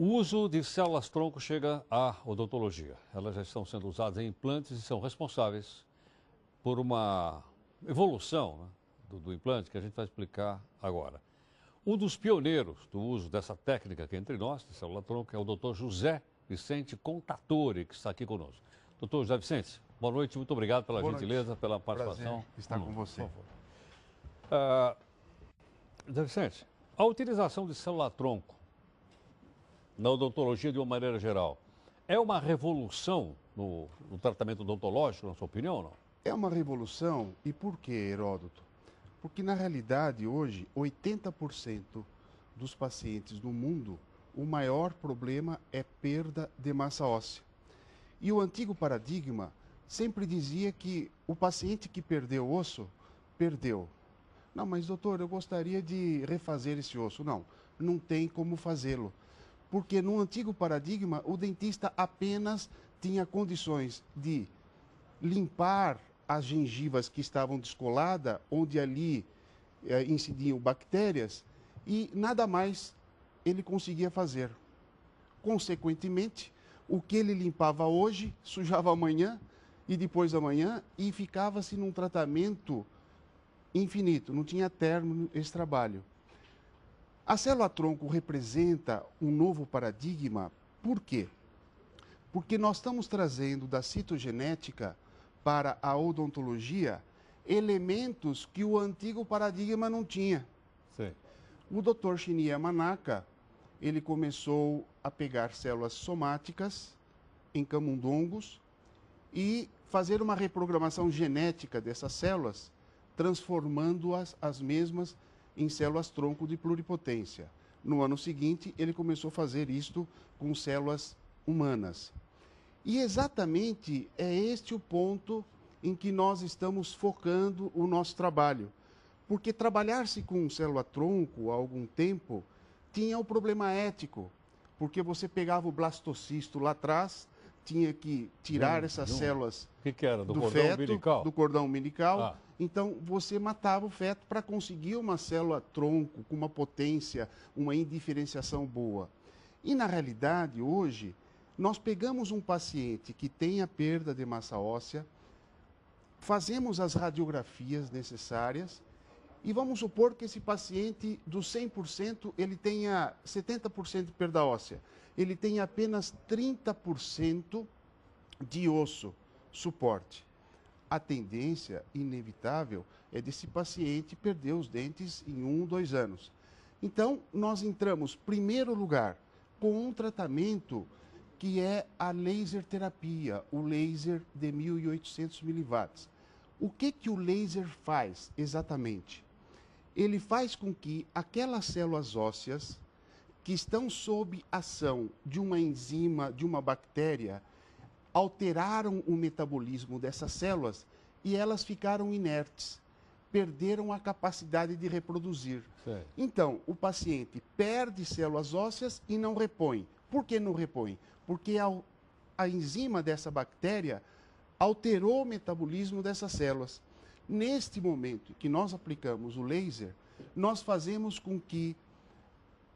O uso de células-tronco chega à odontologia. Elas já estão sendo usadas em implantes e são responsáveis por uma evolução, né, do implante que a gente vai explicar agora. Um dos pioneiros do uso dessa técnica aqui entre nós, de célula-tronco, é o Dr. José Vicente Contatore, que está aqui conosco. Doutor José Vicente, boa noite, muito obrigado pela gentileza, pela participação. Prazer estar com você. José Vicente, a utilização de célula-tronco na odontologia de uma maneira geral é uma revolução no tratamento odontológico, na sua opinião, ou não? É uma revolução, e por quê, Heródoto? Porque, na realidade, hoje, 80% dos pacientes no mundo, o maior problema é perda de massa óssea. E o antigo paradigma sempre dizia que o paciente que perdeu osso, perdeu. Não, mas doutor, eu gostaria de refazer esse osso. Não, não tem como fazê-lo. Porque no antigo paradigma, o dentista apenas tinha condições de limpar as gengivas que estavam descoladas, onde ali incidiam bactérias, e nada mais ele conseguia fazer. Consequentemente, o que ele limpava hoje, sujava amanhã e depois amanhã, e ficava-se num tratamento infinito, não tinha término esse trabalho. A célula-tronco representa um novo paradigma, por quê? Porque nós estamos trazendo da citogenética para a odontologia elementos que o antigo paradigma não tinha. Sim. O Dr. Shinya Yamanaka, ele começou a pegar células somáticas em camundongos e fazer uma reprogramação genética dessas células, transformando-as as mesmas em células-tronco de pluripotência. No ano seguinte, ele começou a fazer isto com células humanas. E exatamente é este o ponto em que nós estamos focando o nosso trabalho. Porque trabalhar-se com célula-tronco há algum tempo tinha o problema ético, porque você pegava o blastocisto lá atrás, tinha que tirar essas células que era? Do do cordão feto, umbilical? do cordão umbilical. Ah. Então, você matava o feto para conseguir uma célula-tronco com uma potência, uma indiferenciação boa. E, na realidade, hoje, nós pegamos um paciente que tem a perda de massa óssea, fazemos as radiografias necessárias e vamos supor que esse paciente, dos 100%, ele tenha 70% de perda óssea. Ele tem apenas 30% de osso, suporte. A tendência inevitável é desse paciente perder os dentes em 1, 2 anos. Então, nós entramos, em primeiro lugar, com um tratamento que é a laser terapia, o laser de 1800 miliwatts. O que o laser faz exatamente? Ele faz com que aquelas células ósseas que estão sob ação de uma enzima, de uma bactéria, alteraram o metabolismo dessas células e elas ficaram inertes, perderam a capacidade de reproduzir. Sim. Então, o paciente perde células ósseas e não repõe. Por que não repõe? Porque a enzima dessa bactéria alterou o metabolismo dessas células. Neste momento que nós aplicamos o laser, nós fazemos com que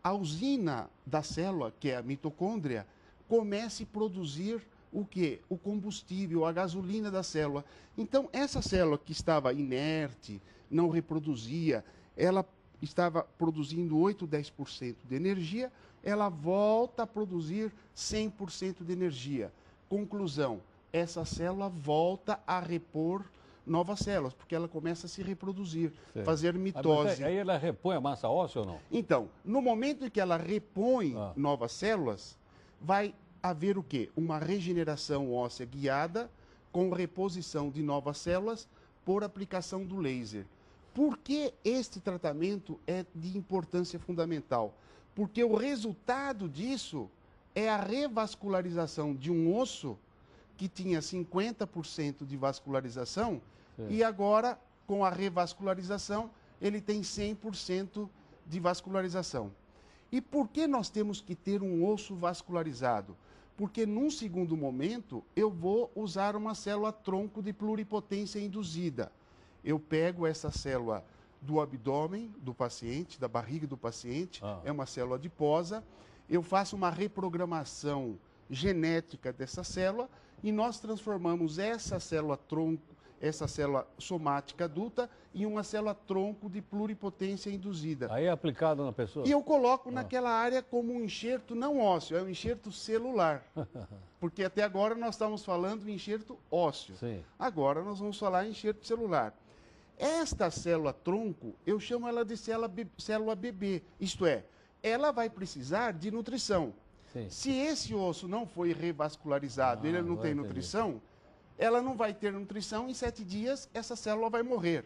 a usina da célula, que é a mitocôndria, comece a produzir o quê? O combustível, a gasolina da célula. Então, essa célula que estava inerte, não reproduzia, ela estava produzindo 8, 10% de energia, ela volta a produzir 100% de energia. Conclusão, essa célula volta a repor novas células, porque ela começa a se reproduzir, fazer mitose. Aí ela repõe a massa óssea ou não? Então, no momento em que ela repõe novas células, vai haver o quê? Uma regeneração óssea guiada com reposição de novas células por aplicação do laser. Por que este tratamento é de importância fundamental? Porque o resultado disso é a revascularização de um osso que tinha 50% de vascularização e agora, com a revascularização, ele tem 100% de vascularização. E por que nós temos que ter um osso vascularizado? Porque num segundo momento eu vou usar uma célula-tronco de pluripotência induzida. Eu pego essa célula do abdômen do paciente, da barriga do paciente, é uma célula adiposa, eu faço uma reprogramação genética dessa célula e nós transformamos essa célula tronco, essa célula somática adulta, em uma célula tronco de pluripotência induzida. Aí é aplicado na pessoa? E eu coloco naquela área como um enxerto não ósseo, é um enxerto celular. Porque até agora nós estamos falando em enxerto ósseo. Sim. Agora nós vamos falar em enxerto celular. Esta célula tronco, eu chamo ela de célula bebê. Isto é, ela vai precisar de nutrição. Sim. Se esse osso não foi revascularizado, ele não tem nutrição, ela não vai ter nutrição, em 7 dias essa célula vai morrer.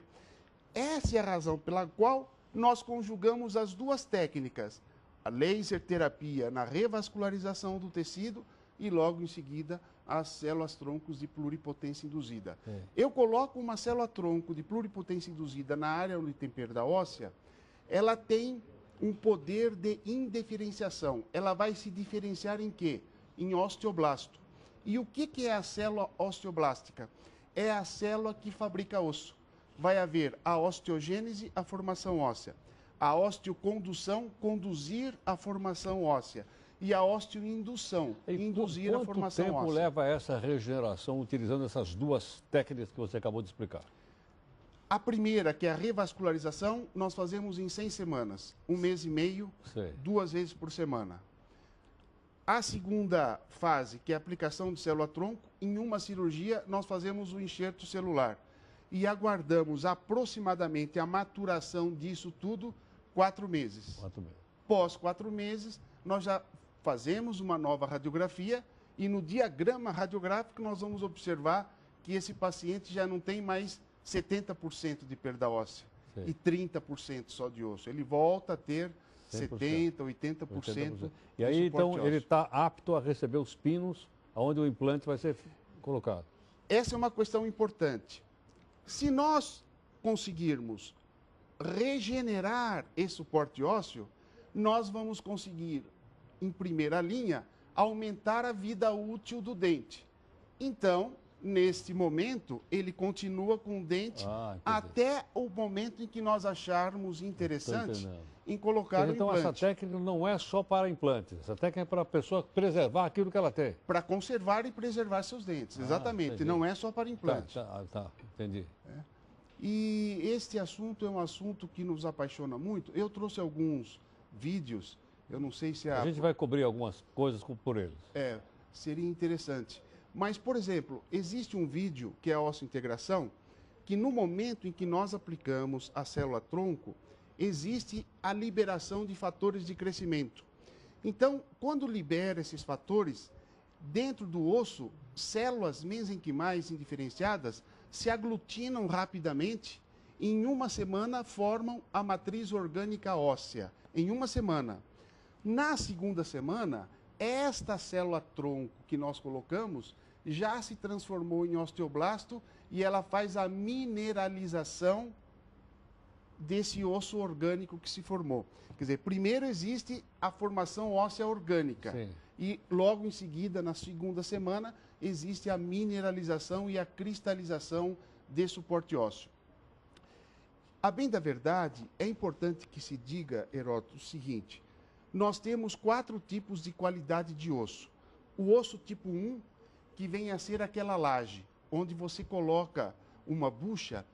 Essa é a razão pela qual nós conjugamos as duas técnicas, a laser terapia na revascularização do tecido e logo em seguida as células troncos de pluripotência induzida. Eu coloco uma célula tronco de pluripotência induzida na área onde tem perda óssea, ela tem um poder de indiferenciação. Ela vai se diferenciar em quê? Em osteoblasto. E o que é a célula osteoblástica? É a célula que fabrica osso. Vai haver a osteogênese, a formação óssea. A osteocondução, conduzir a formação óssea. E a osteoindução, induzir a formação óssea. Quanto tempo leva essa regeneração utilizando essas duas técnicas que você acabou de explicar? A primeira, que é a revascularização, nós fazemos em 100 semanas. 1 mês e meio, 2 vezes por semana. A segunda fase, que é a aplicação de célula-tronco, em uma cirurgia nós fazemos o enxerto celular. E aguardamos aproximadamente a maturação disso tudo 4 meses. 4 meses. Pós 4 meses, nós já fazemos uma nova radiografia e no diagrama radiográfico nós vamos observar que esse paciente já não tem mais 70% de perda óssea e 30% só de osso. Ele volta a ter 70%, 80%. E aí, então, ele está apto a receber os pinos onde o implante vai ser colocado. Essa é uma questão importante. Se nós conseguirmos regenerar esse suporte ósseo, nós vamos conseguir, em primeira linha, aumentar a vida útil do dente. Então, neste momento, ele continua com o dente até o momento em que nós acharmos interessante em colocar o implante. Então, essa técnica não é só para implantes, essa técnica é para a pessoa preservar aquilo que ela tem. Para conservar e preservar seus dentes, exatamente. Entendi. Não é só para implante. Entendi. E este assunto é um assunto que nos apaixona muito. Eu trouxe alguns vídeos, eu não sei se a gente vai cobrir algumas coisas por eles. Seria interessante. Mas, por exemplo, existe um vídeo que é a osseointegração, que no momento em que nós aplicamos a célula-tronco, existe a liberação de fatores de crescimento. Então, quando libera esses fatores, dentro do osso, células mesenquimais indiferenciadas se aglutinam rapidamente e em uma semana formam a matriz orgânica óssea. Em uma semana. Na segunda semana, esta célula-tronco que nós colocamos já se transformou em osteoblasto e ela faz a mineralização desse osso orgânico que se formou. Quer dizer, primeiro existe a formação óssea orgânica. Sim. E logo em seguida, na segunda semana, existe a mineralização e a cristalização desse suporte ósseo. A bem da verdade, é importante que se diga, Heródoto, o seguinte: nós temos 4 tipos de qualidade de osso. O osso tipo 1, que vem a ser aquela laje, onde você coloca uma bucha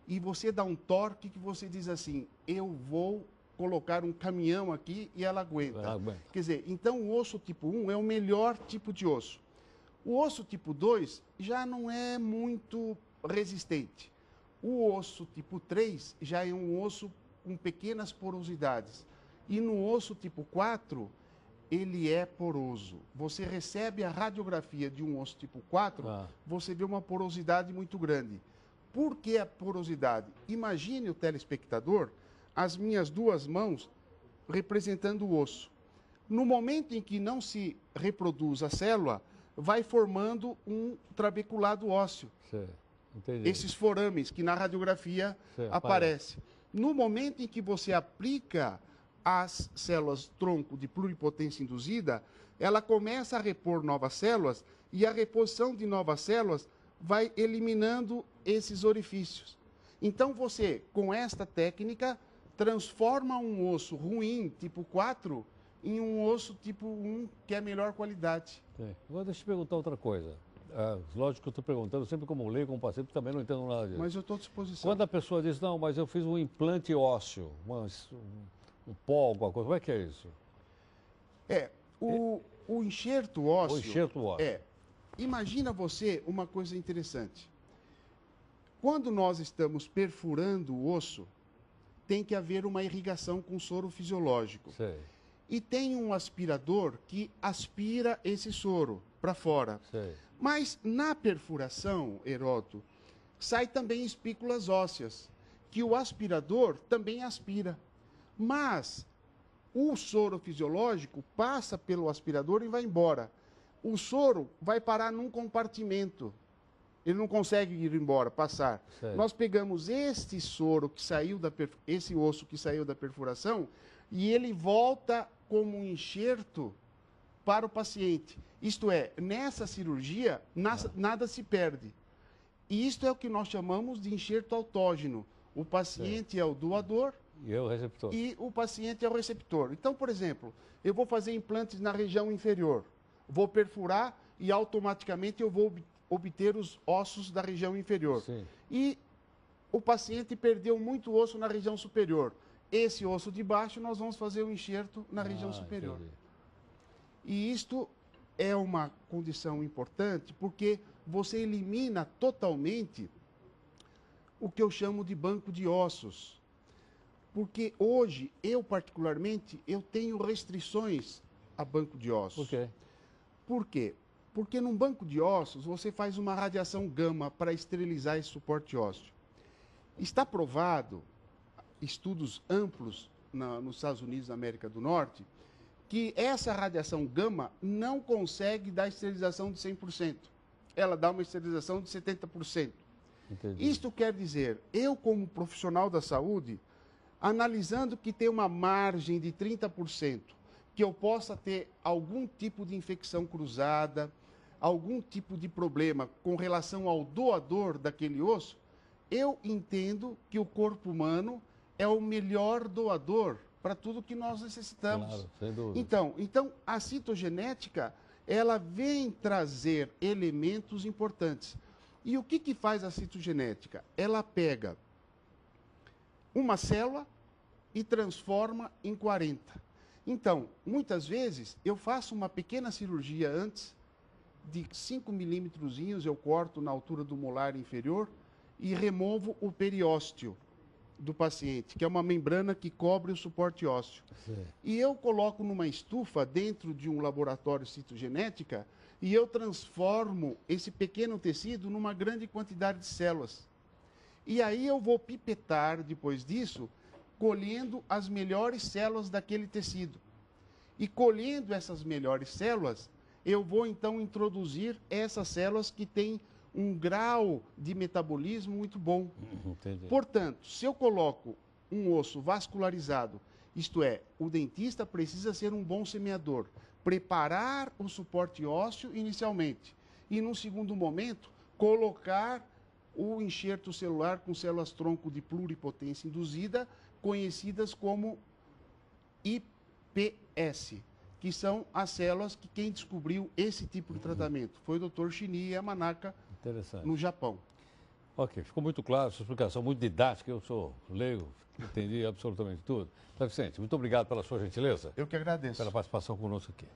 e você dá um torque que você diz assim, eu vou colocar um caminhão aqui e ela aguenta. Quer dizer, então o osso tipo 1 é o melhor tipo de osso. O osso tipo 2 já não é muito resistente. O osso tipo 3 já é um osso com pequenas porosidades. E no osso tipo 4, ele é poroso. Você recebe a radiografia de um osso tipo 4, você vê uma porosidade muito grande. Por que a porosidade? Imagine o telespectador, as minhas 2 mãos representando o osso. No momento em que não se reproduz a célula, vai formando um trabeculado ósseo. Esses forames que na radiografia aparecem. No momento em que você aplica as células tronco de pluripotência induzida, ela começa a repor novas células e a reposição de novas células vai eliminando esses orifícios. Então você, com esta técnica, transforma um osso ruim, tipo 4, em um osso tipo 1, que é a melhor qualidade. Sim. Agora deixa eu te perguntar outra coisa. Lógico que eu estou perguntando sempre como leigo, como paciente, porque também não entendo nada disso. Mas eu estou à disposição. Quando a pessoa diz, não, mas eu fiz um implante ósseo, um pó, alguma coisa, como é que é isso? O enxerto ósseo... O enxerto ósseo. Imagina você uma coisa interessante. Quando nós estamos perfurando o osso, tem que haver uma irrigação com soro fisiológico. Sei. E tem um aspirador que aspira esse soro para fora. Sei. Mas na perfuração, Heródoto, sai também espículas ósseas, que o aspirador também aspira. Mas o soro fisiológico passa pelo aspirador e vai embora. O soro vai parar num compartimento. Ele não consegue ir embora, passar. Sei. Nós pegamos este soro que saiu esse osso que saiu da perfuração e ele volta como um enxerto para o paciente. Isto é, nessa cirurgia, nada se perde. E isto é o que nós chamamos de enxerto autógeno. O paciente é o doador e eu, o receptor. E o paciente é o receptor. Então, por exemplo, eu vou fazer implantes na região inferior. Vou perfurar e automaticamente eu vou obter os ossos da região inferior. Sim. E o paciente perdeu muito osso na região superior. Esse osso de baixo, nós vamos fazer o enxerto na região superior. Entendi. E isto é uma condição importante porque você elimina totalmente o que eu chamo de banco de ossos. Porque hoje, eu particularmente, eu tenho restrições a banco de ossos. Por quê? Por quê? Porque num banco de ossos, você faz uma radiação gama para esterilizar esse suporte ósseo. Está provado, estudos amplos nos Estados Unidos da América do Norte, que essa radiação gama não consegue dar esterilização de 100%. Ela dá uma esterilização de 70%. Entendi. Isto quer dizer, eu como profissional da saúde, analisando que tem uma margem de 30%, que eu possa ter algum tipo de infecção cruzada, algum tipo de problema com relação ao doador daquele osso, eu entendo que o corpo humano é o melhor doador para tudo que nós necessitamos. Claro, sem dúvida. Então, a citogenética, ela vem trazer elementos importantes. E o que faz a citogenética? Ela pega uma célula e transforma em 40. Então, muitas vezes, eu faço uma pequena cirurgia antes, de 5 milímetros, eu corto na altura do molar inferior e removo o periósteo do paciente, que é uma membrana que cobre o suporte ósseo. Sim. E eu coloco numa estufa dentro de um laboratório citogenética e eu transformo esse pequeno tecido numa grande quantidade de células. E aí eu vou pipetar, depois disso, colhendo as melhores células daquele tecido. E colhendo essas melhores células, eu vou então introduzir essas células que têm um grau de metabolismo muito bom. Entendi. Portanto, se eu coloco um osso vascularizado, isto é, o dentista precisa ser um bom semeador, preparar o suporte ósseo inicialmente e, num segundo momento, colocar o enxerto celular com células-tronco de pluripotência induzida, conhecidas como iPS, que são as células que quem descobriu esse tipo de tratamento foi o Dr. Shinya Yamanaka, no Japão. Ok, ficou muito claro, sua explicação muito didática, eu sou leigo, entendi absolutamente tudo. Tá, Vicente, muito obrigado pela sua gentileza. Eu que agradeço. Pela participação conosco aqui.